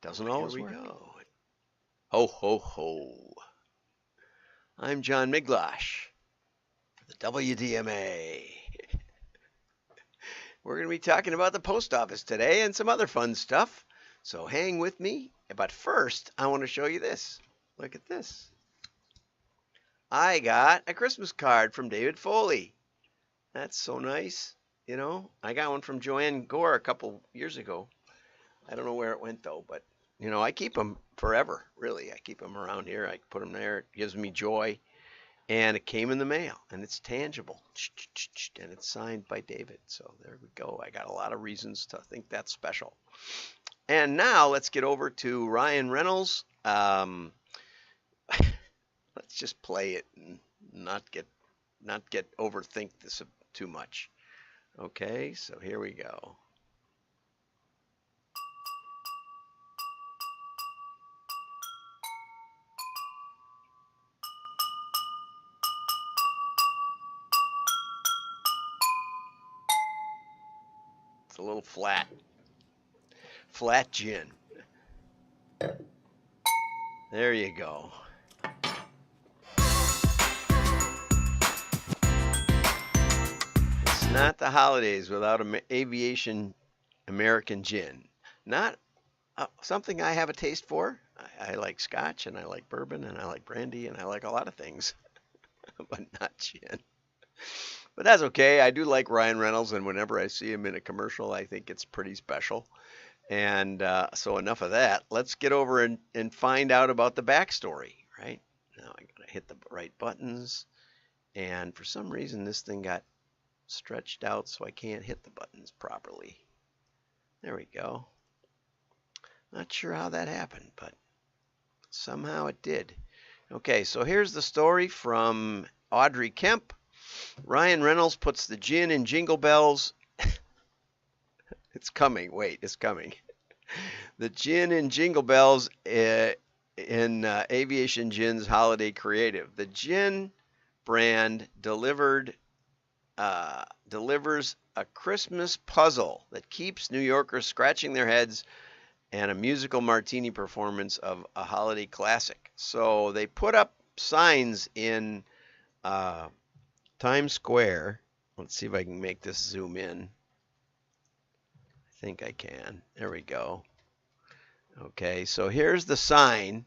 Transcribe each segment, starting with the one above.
Doesn't always work. Here we go. Ho, ho, ho. I'm John Miglash for the WDMA. We're going to be talking about the post office today and some other fun stuff. So hang with me. But first, I want to show you this. Look at this. I got a Christmas card from David Foley. That's so nice. You know, I got one from Joanne Gore a couple years ago. I don't know where it went though, but you know, I keep them forever, really. I keep them around here. I put them there. It gives me joy. And it came in the mail, and it's tangible, and it's signed by David. So there we go. I got a lot of reasons to think that's special. And now let's get over to Ryan Reynolds. Let's just play it and not get overthink this too much. Okay, so here we go. It's a little flat gin. There you go. It's not the holidays without aviation American gin. Not something I have a taste for. I like scotch, and I like bourbon, and I like brandy, and I like a lot of things, but not gin. But that's okay. I do like Ryan Reynolds, and whenever I see him in a commercial, I think it's pretty special. And so enough of that. Let's get over and find out about the backstory, right? Now I gotta hit the right buttons, and for some reason this thing got stretched out so I can't hit the buttons properly. There we go. Not sure how that happened, but somehow it did. Okay, so here's the story from Audrey Kemp. Ryan Reynolds puts the gin in Jingle-Bells. It's coming. Wait, it's coming. The gin in Jingle-Bells in Aviation Gin's holiday creative. The gin brand delivers a Christmas puzzle that keeps New Yorkers scratching their heads and a musical martini performance of a holiday classic. So they put up signs in Times Square. Let's see if I can make this zoom in. I think I can. There we go. Okay, so here's the sign.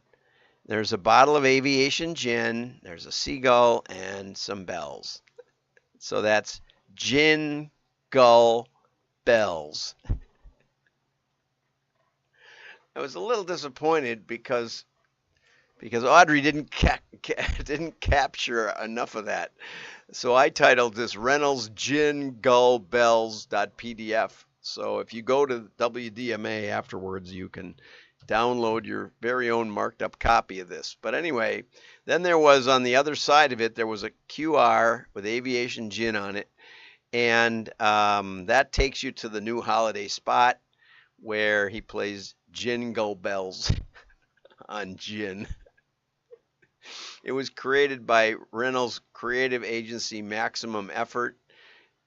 There's a bottle of aviation gin, there's a seagull, and some bells. So that's Gin-Gull-Bells. I was a little disappointed because Audrey didn't capture enough of that. So I titled this Reynolds Gin-Gull-Bells.pdf. So if you go to WDMA afterwards, you can download your very own marked up copy of this. But anyway, then there was on the other side of it, there was a QR with aviation gin on it. And that takes you to the new holiday spot where he plays Gin-Gull-Bells on gin. It was created by Reynolds' creative agency Maximum Effort,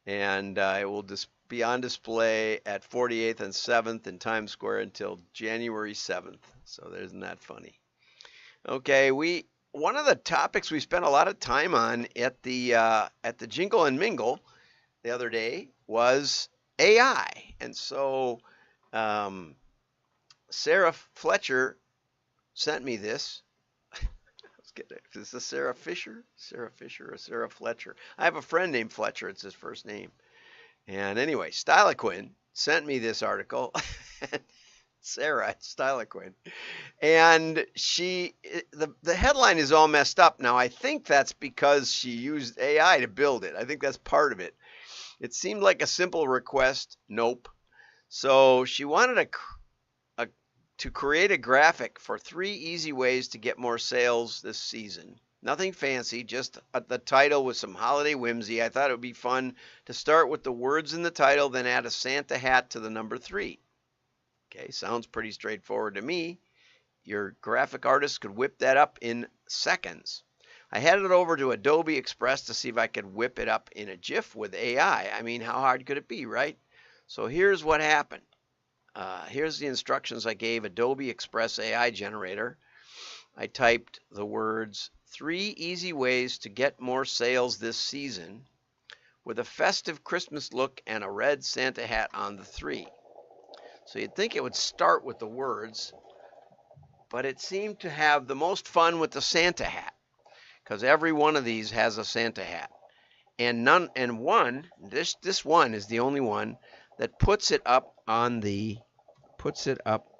and it will be on display at 48th and 7th in Times Square until January 7th. So isn't that funny? Okay, one of the topics we spent a lot of time on at the Jingle and Mingle the other day was AI, and so Sarah Fletcher sent me this. Is this Sarah Fisher? Sarah Fisher or Sarah Fletcher? I have a friend named Fletcher. It's his first name. And anyway, Styliquin sent me this article. Sarah Styliquin. And the headline is all messed up. Now, I think that's because she used AI to build it. I think that's part of it. It seemed like a simple request. Nope. So she wanted to create a graphic for 3 easy ways to get more sales this season. Nothing fancy, just the title with some holiday whimsy. I thought it would be fun to start with the words in the title, then add a Santa hat to the number 3. Okay, sounds pretty straightforward to me. Your graphic artist could whip that up in seconds. I headed over to Adobe Express to see if I could whip it up in a GIF with AI. I mean, how hard could it be, right? So here's what happened. Here's the instructions I gave Adobe Express AI generator. I typed the words, 3 easy ways to get more sales this season with a festive Christmas look and a red Santa hat on the 3. So you'd think it would start with the words, but it seemed to have the most fun with the Santa hat, because every one of these has a Santa hat. And this one is the only one that puts it up.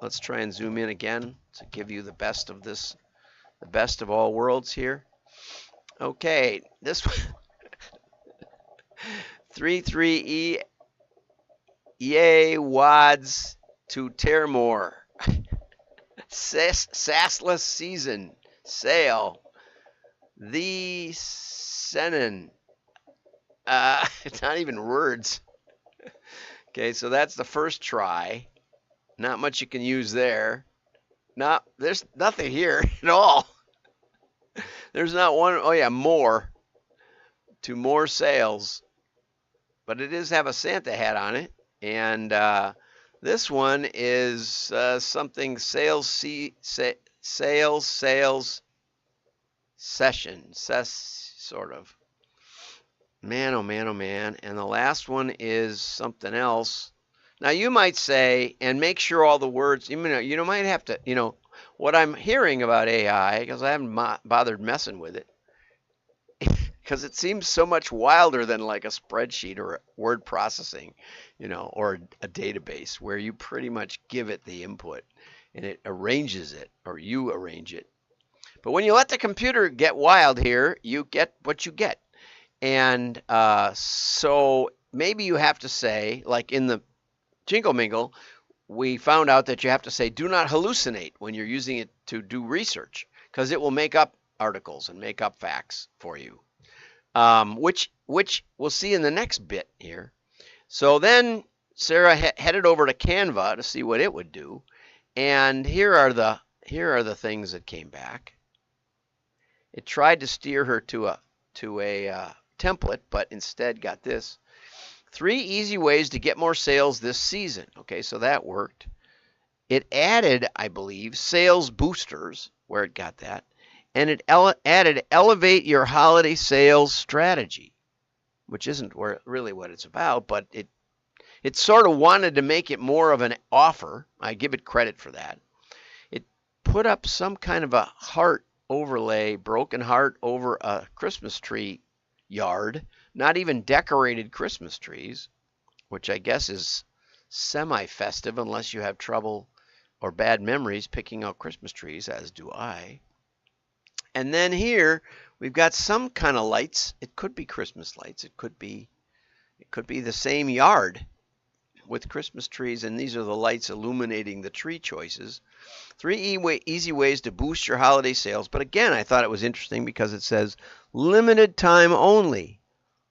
Let's try and zoom in again to give you the best of this, the best of all worlds here. Okay, this one, 3 EA wads to Termore. Sassless season sale. The Senin. It's not even words. Okay, so that's the first try. Not much you can use there. There's nothing here at all. There's not one. Oh yeah, more to more sales. But it does have a Santa hat on it. And this one is something sales session, sort of. Man, oh man, oh man. And the last one is something else. Now you might say, and make sure all the words, you might have to, what I'm hearing about AI, because I haven't bothered messing with it, because it seems so much wilder than like a spreadsheet or word processing, or a database where you pretty much give it the input and it arranges it, or you arrange it. But when you let the computer get wild here, you get what you get. And so maybe you have to say, like in the Jingle Mingle, we found out that you have to say, do not hallucinate when you're using it to do research, because it will make up articles and make up facts for you, which we'll see in the next bit here. So then Sarah headed over to Canva to see what it would do, and here are the things that came back. It tried to steer her to a template, but instead got this: 3 easy ways to get more sales this season. Okay, so that worked. It added, I believe, sales boosters, where it got that, and it added elevate your holiday sales strategy, which isn't really what it's about, but it sort of wanted to make it more of an offer. I give it credit for that. It put up some kind of a heart overlay, broken heart over a Christmas tree yard, not even decorated Christmas trees, which I guess is semi-festive unless you have trouble or bad memories picking out Christmas trees, as do I. And then here we've got some kind of lights. It could be Christmas lights. It could be the same yard with Christmas trees, and these are the lights illuminating the tree choices. 3 easy ways to boost your holiday sales. But again, I thought it was interesting because it says limited time only.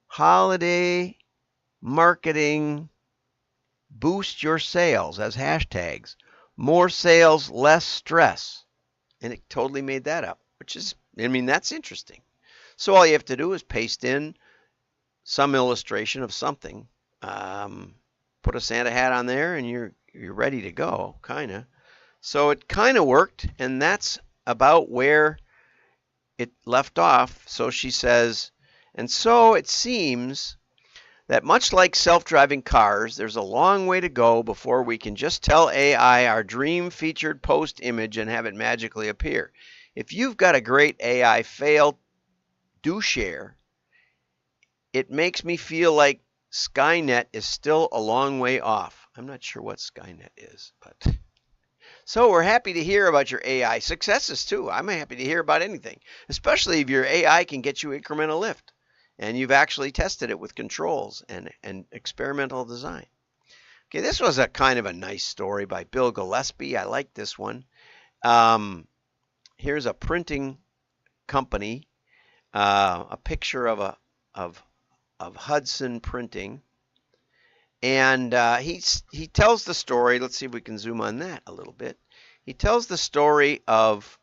Holiday marketing, boost your sales as hashtags. More sales, less stress. And it totally made that up, which is, that's interesting. So all you have to do is paste in some illustration of something. Put a Santa hat on there and you're ready to go, kind of. So it kind of worked, and that's about where it left off. So she says, and so it seems that much like self-driving cars, there's a long way to go before we can just tell AI our dream featured post image and have it magically appear. If you've got a great AI fail, do share. It makes me feel like Skynet is still a long way off. I'm not sure what Skynet is, but so we're happy to hear about your AI successes too. I'm happy to hear about anything, especially if your AI can get you incremental lift and you've actually tested it with controls and experimental design. Okay, this was a kind of a nice story by Bill Gillespie. I like this one. Here's a printing company, a picture of Hudson Printing, and he tells the story. Let's see if we can zoom on that a little bit. He tells the story of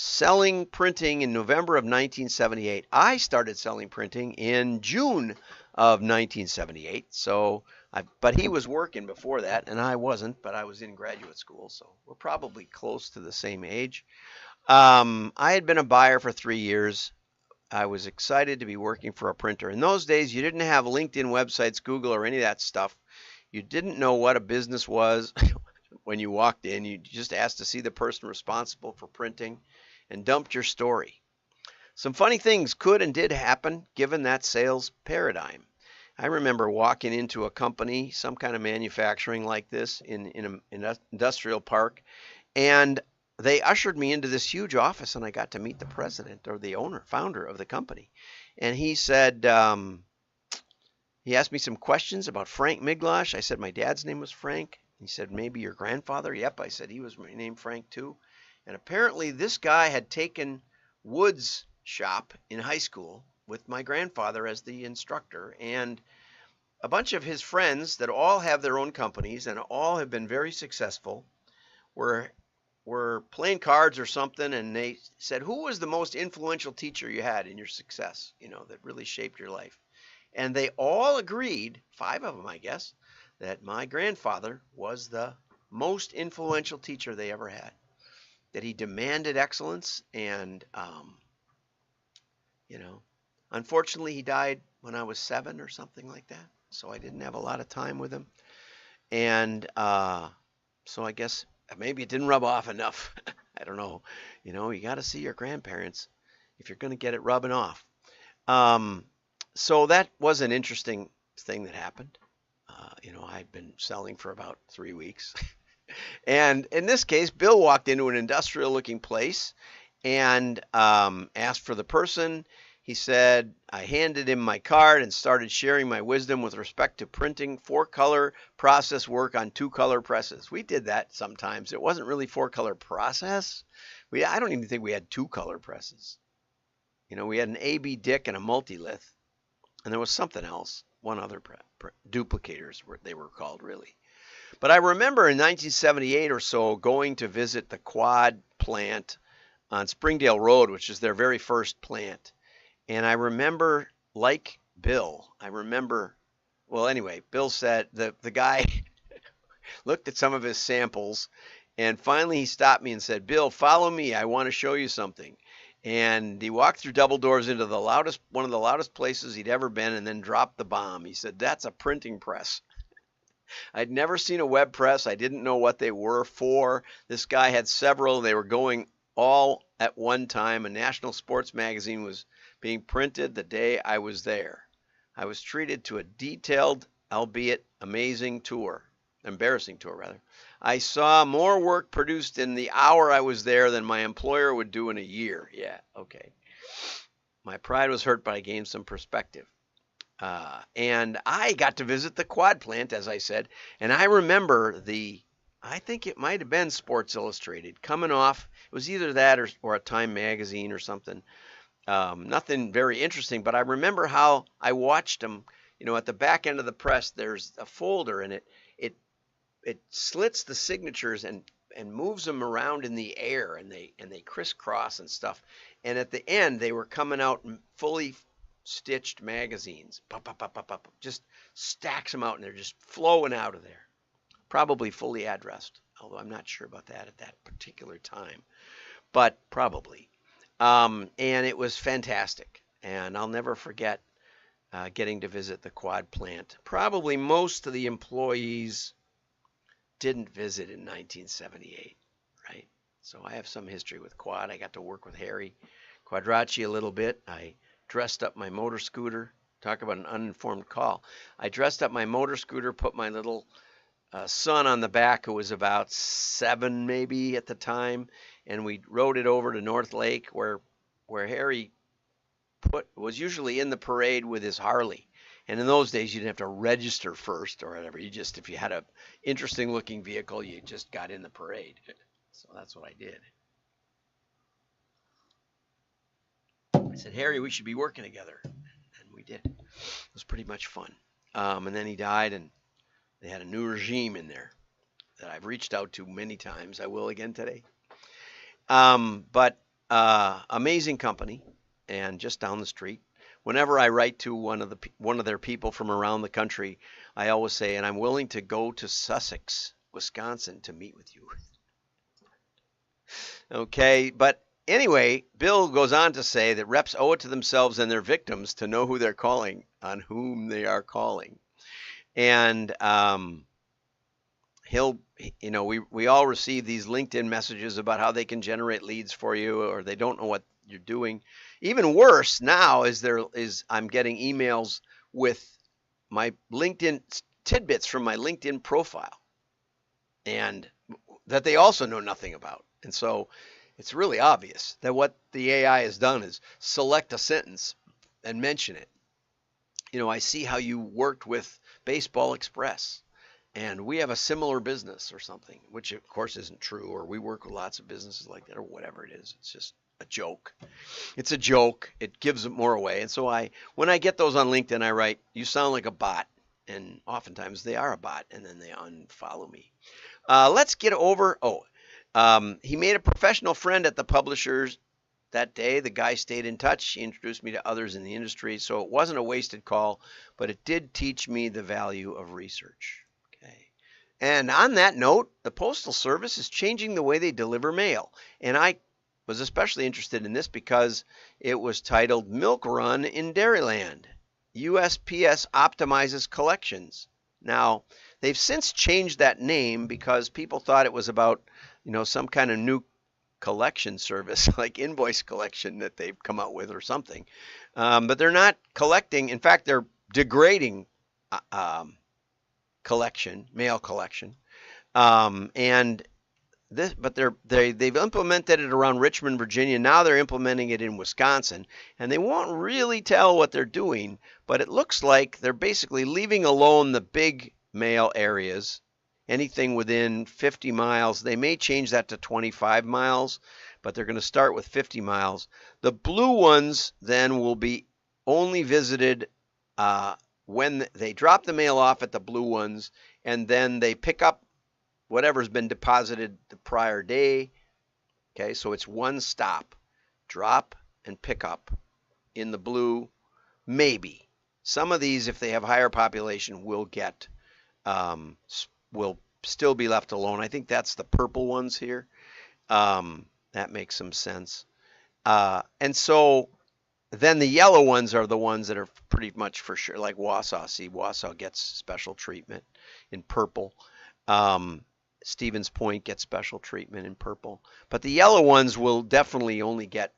selling printing in November of 1978. I started selling printing in June of 1978, so But he was working before that, and I wasn't, but I was in graduate school, so we're probably close to the same age. I had been a buyer for 3 years. I was excited to be working for a printer. In those days, you didn't have LinkedIn websites, Google, or any of that stuff. You didn't know what a business was when you walked in. You just asked to see the person responsible for printing and dumped your story. Some funny things could and did happen given that sales paradigm. I remember walking into a company, some kind of manufacturing like this in an industrial park, and they ushered me into this huge office, and I got to meet the president or the owner, founder of the company. And he said, he asked me some questions about Frank Miglosh. I said my dad's name was Frank. He said, maybe your grandfather? Yep, I said he was named Frank too. And apparently this guy had taken wood's shop in high school with my grandfather as the instructor, and a bunch of his friends that all have their own companies and all have been very successful were playing cards or something, and they said, who was the most influential teacher you had in your success, that really shaped your life? And they all agreed, 5 of them, I guess, that my grandfather was the most influential teacher they ever had, that he demanded excellence, and unfortunately, he died when I was 7 or something like that, so I didn't have a lot of time with him. And so I guess maybe it didn't rub off enough. I don't know. You got to see your grandparents if you're going to get it rubbing off. So that was an interesting thing that happened. I'd been selling for about 3 weeks. And in this case, Bill walked into an industrial-looking place and asked for the person. He said, I handed him my card and started sharing my wisdom with respect to printing 4-color process work on 2-color presses. We did that sometimes. It wasn't really 4-color process. I don't even think we had 2-color presses. We had an A.B. Dick and a multilith, and there was something else, one other duplicators, they were called, really. But I remember in 1978 or so going to visit the Quad plant on Springdale Road, which is their very first plant. And I remember, like Bill, Bill said, the guy looked at some of his samples, and finally he stopped me and said, Bill, follow me. I want to show you something. And he walked through double doors into one of the loudest places he'd ever been, and then dropped the bomb. He said, that's a printing press. I'd never seen a web press. I didn't know what they were for. This guy had several. They were going all at one time. A national sports magazine was being printed the day I was there. I was treated to a detailed, albeit embarrassing tour. I saw more work produced in the hour I was there than my employer would do in a year. Yeah, okay. My pride was hurt, but I gained some perspective. And I got to visit the Quad plant, as I said, and I remember I think it might have been Sports Illustrated coming off. It was either that or a Time magazine or something. Nothing very interesting, but I remember how I watched them. At the back end of the press, there's a folder, and it slits the signatures and moves them around in the air, and they crisscross and stuff. And at the end, they were coming out fully stitched magazines. Pop, pop, pop, pop, pop, just stacks them out, and they're just flowing out of there. Probably fully addressed, although I'm not sure about that at that particular time, but probably. And it was fantastic, and I'll never forget getting to visit the Quad plant. Probably most of the employees didn't visit in 1978, right? So I have some history with Quad. I got to work with Harry Quadracci a little bit. I dressed up my motor scooter. Talk about an uninformed call. I dressed up my motor scooter, put my little son on the back, who was about 7 maybe at the time, and we rode it over to North Lake where Harry was usually in the parade with his Harley. And in those days, you didn't have to register first or whatever. If you had a interesting looking vehicle, you just got in the parade. So that's what I did. I said, Harry, we should be working together. And we did. It was pretty much fun. And then he died, and they had a new regime in there that I've reached out to many times. I will again today. But amazing company, and just down the street. whenever I write to one of their people from around the country, I always say, and I'm willing to go to Sussex, Wisconsin to meet with you. Okay, but anyway, Bill goes on to say that reps owe it to themselves and their victims to know who they're calling, on whom they are calling. And we all receive these LinkedIn messages about how they can generate leads for you, or they don't know what you're doing. Even worse now is I'm getting emails with my LinkedIn tidbits from my LinkedIn profile, and that they also know nothing about. And so it's really obvious that what the AI has done is select a sentence and mention it. I see how you worked with Baseball Express, and we have a similar business or something, which of course isn't true, or we work with lots of businesses like that, or whatever it is. It's just a joke. It's a joke. It gives it more away. And so when I get those on LinkedIn, I write, "You sound like a bot." And oftentimes they are a bot, and then they unfollow me. Let's get over. He made a professional friend at the publishers that day. The guy stayed in touch. He introduced me to others in the industry. So it wasn't a wasted call, but it did teach me the value of research. Okay. And on that note, the Postal Service is changing the way they deliver mail. And I was especially interested in this because it was titled Milk Run in Dairyland. USPS optimizes collections. Now, they've since changed that name because people thought it was about, some kind of new collection service like invoice collection that they've come out with or something. But they're not collecting. In fact, they're degrading mail collection. But they've implemented it around Richmond, Virginia. Now they're implementing it in Wisconsin, and they won't really tell what they're doing, but it looks like they're basically leaving alone the big mail areas, anything within 50 miles. They may change that to 25 miles, but they're going to start with 50 miles. The blue ones then will be only visited when they drop the mail off at the blue ones, and then they pick up whatever's been deposited the prior day. Okay, so it's one stop, drop and pick up in the blue. Maybe some of these, if they have higher population, will still be left alone. I think that's the purple ones here. That makes some sense. And so then the yellow ones are the ones that are pretty much for sure, like Wausau. See, Wausau gets special treatment in purple. Stevens Point gets special treatment in purple, but the yellow ones will definitely only get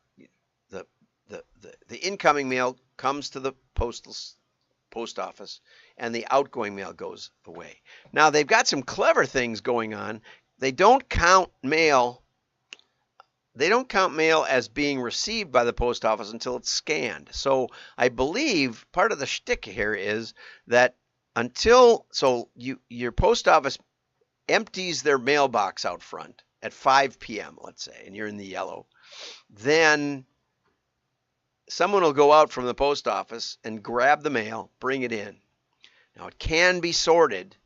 the incoming mail comes to the post office, and the outgoing mail goes away. Now they've got some clever things going on. They don't count mail. They don't count mail as being received by the post office until it's scanned. So I believe part of the shtick here is that your post office empties their mailbox out front at 5 p.m., let's say, and you're in the yellow, then someone will go out from the post office and grab the mail, bring it in. Now, it can be sorted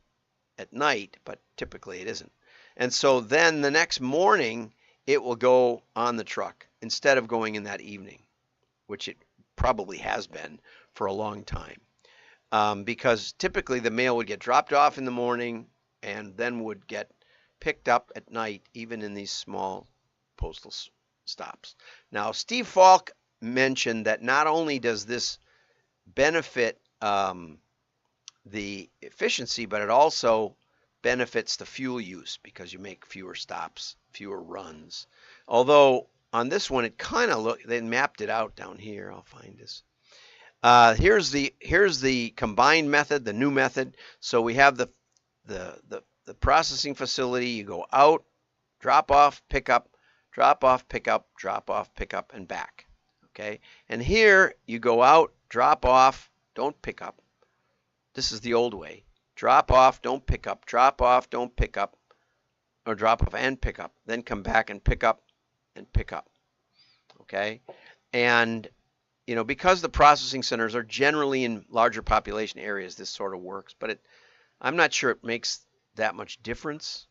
at night, but typically it isn't. And so then the next morning, it will go on the truck instead of going in that evening, which it probably has been for a long time, because typically the mail would get dropped off in the morning and then would get picked up at night, even in these small postal stops. Now, Steve Falk mentioned that not only does this benefit the efficiency, but it also benefits the fuel use because you make fewer stops, fewer runs. Although on this one, it kind of they mapped it out down here. I'll find this. Here's the combined method, the new method. So we have the processing facility. You go out, drop off, pick up, drop off, pick up, drop off, pick up, and back. Okay, and here you go out, drop off, don't pick up. This is the old way. Drop off, don't pick up, drop off, don't pick up, or drop off and pick up, then come back and pick up and pick up. Okay, and because the processing centers are generally in larger population areas, this sort of works, but I'm not sure it makes that much difference.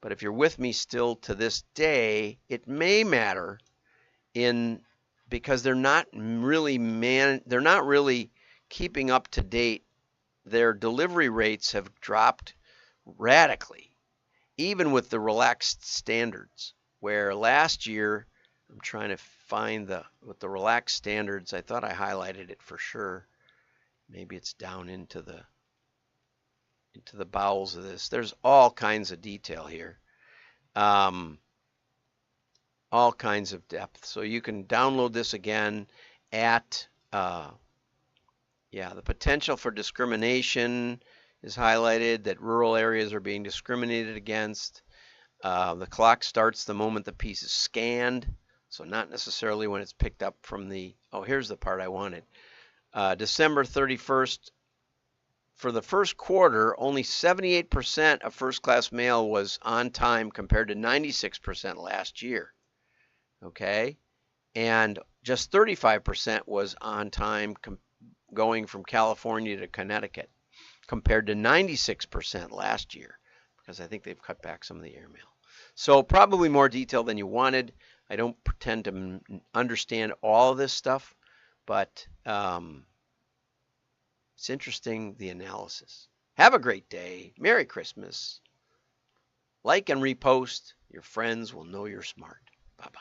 But if you're with me still to this day, it may matter in because they're not really keeping up to date. Their delivery rates have dropped radically, even with the relaxed standards, where last year, I'm trying to find with the relaxed standards, I thought I highlighted it for sure. Maybe it's down into the bowels of this. There's all kinds of detail here. All kinds of depth. So you can download this again at, the potential for discrimination is highlighted, that rural areas are being discriminated against. The clock starts the moment the piece is scanned, so not necessarily when it's picked up from here's the part I wanted. December 31st, for the first quarter, only 78% of first-class mail was on time compared to 96% last year. Okay? And just 35% was on time going from California to Connecticut compared to 96% last year, because I think they've cut back some of the airmail. So probably more detail than you wanted. I don't pretend to understand all of this stuff, but it's interesting, the analysis. Have a great day. Merry Christmas. Like and repost. Your friends will know you're smart. Bye-bye.